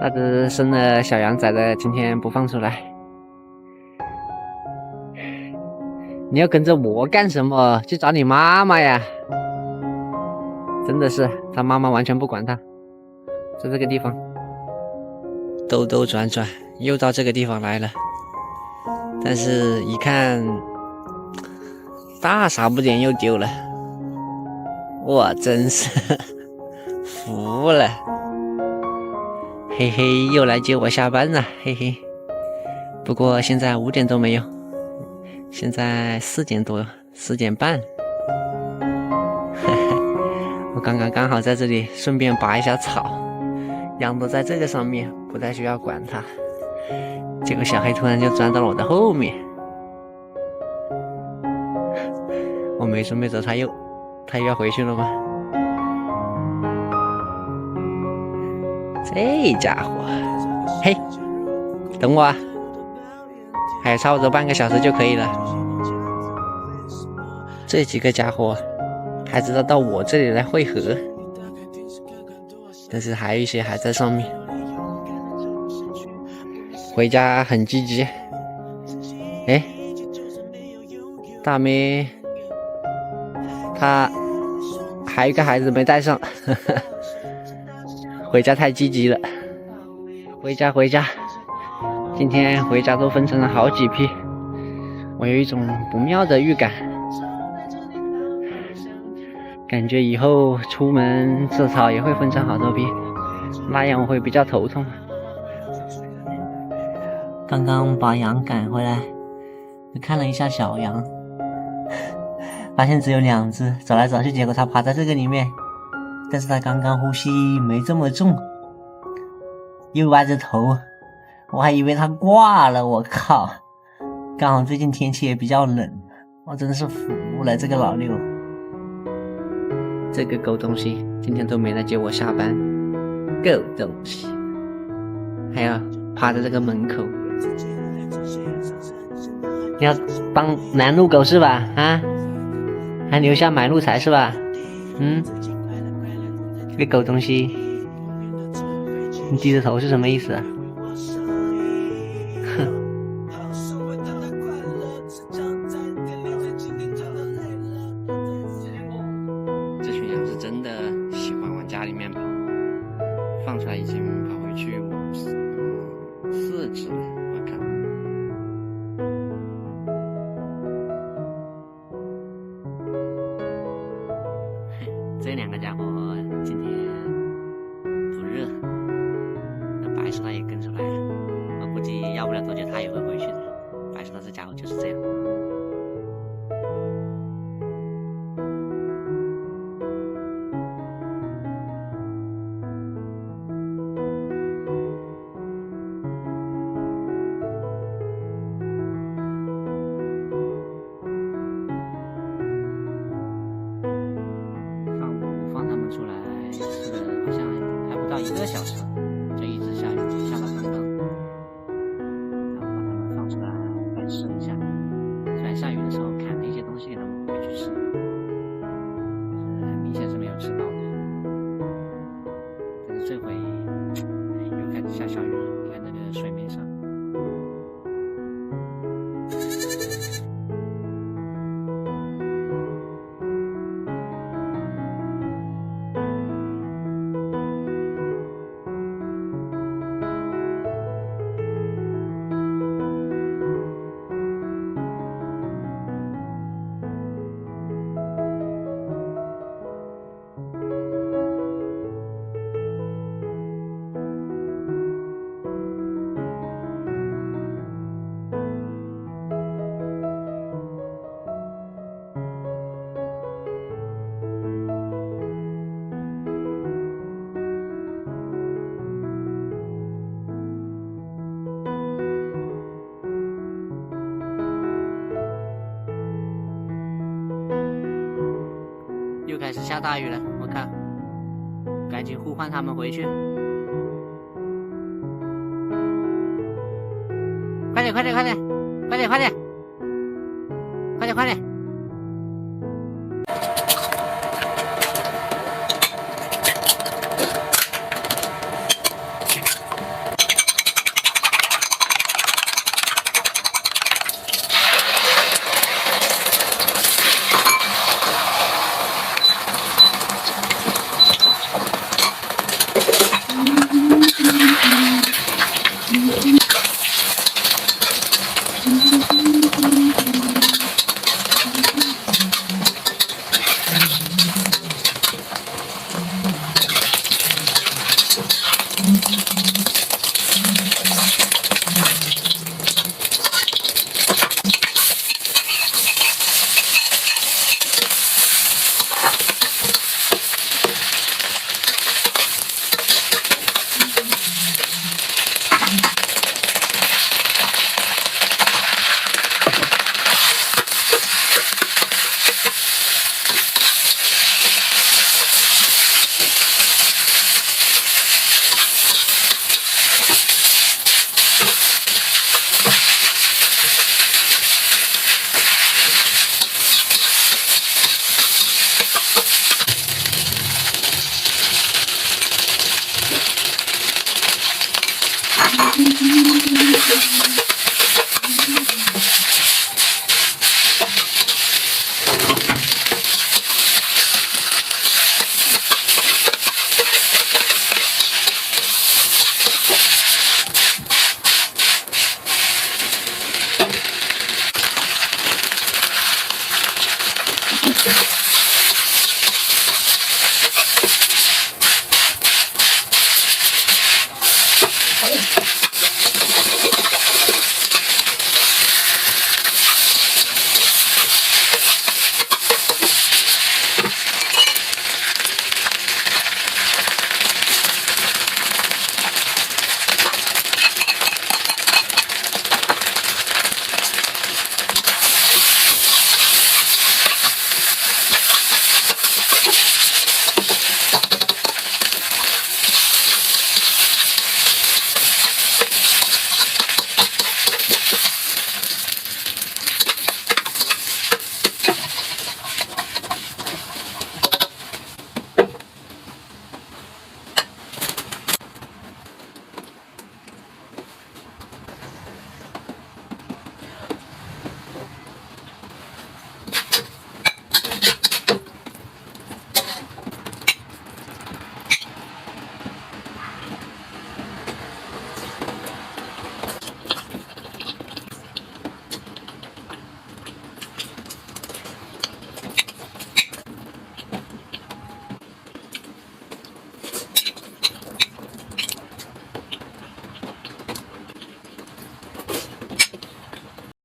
那只生了小羊崽的今天不放出来。你要跟着我干什么？去找你妈妈呀！真的是，他妈妈完全不管他，在这个地方兜兜转转，又到这个地方来了。但是一看，大傻不点又丢了，我真是服了。嘿嘿，又来接我下班了，嘿嘿。不过现在5点都没有，现在4点多，4点半。我刚好在这里顺便拔一下草，羊都在这个上面，不太需要管它。结果小黑突然就钻到了我的后面，我没准备走，他又要回去了吗？这家伙，嘿，等我啊，还有差不多半个小时就可以了。这几个家伙还知道到我这里来汇合，但是还有一些还在上面。回家很积极。哎，大妹，她还有一个孩子没带上，回家太积极了。回家，今天回家都分成了好几批，我有一种不妙的预感，感觉以后出门吃草也会分成好多批，那样我会比较头痛。刚刚把羊赶回来，看了一下小羊，发现只有2只，找来找去，结果它爬在这个里面，但是它刚刚呼吸没这么重，又歪着头，我还以为它挂了，我靠！刚好最近天气也比较冷，我真的是服了这个老六。这个狗东西今天都没来接我下班，狗东西，还要趴在这个门口。你要当拦路狗是吧？啊，还留下买路财是吧？这个狗东西，你低着头是什么意思啊？哼。这群羊是真的喜欢往家里面跑，放出来已经跑回去4只了，我看。这2个家伙今天不热，那白石头也跟出来了，我估计要不了多久他也会回去的。白石头这家伙就是这样。出来吃的好像还不到1个小时，就一直下雨，下到刚刚，然后把它们放出来再吃一下。虽然下雨的时候砍了一些东西给它们回去吃，明显是没有吃到的。但是这回又开始下小雨了，你看那个水面上。又开始下大雨了，我看，赶紧呼唤他们回去。快点，快点，快点，快点，快点，快点，快点！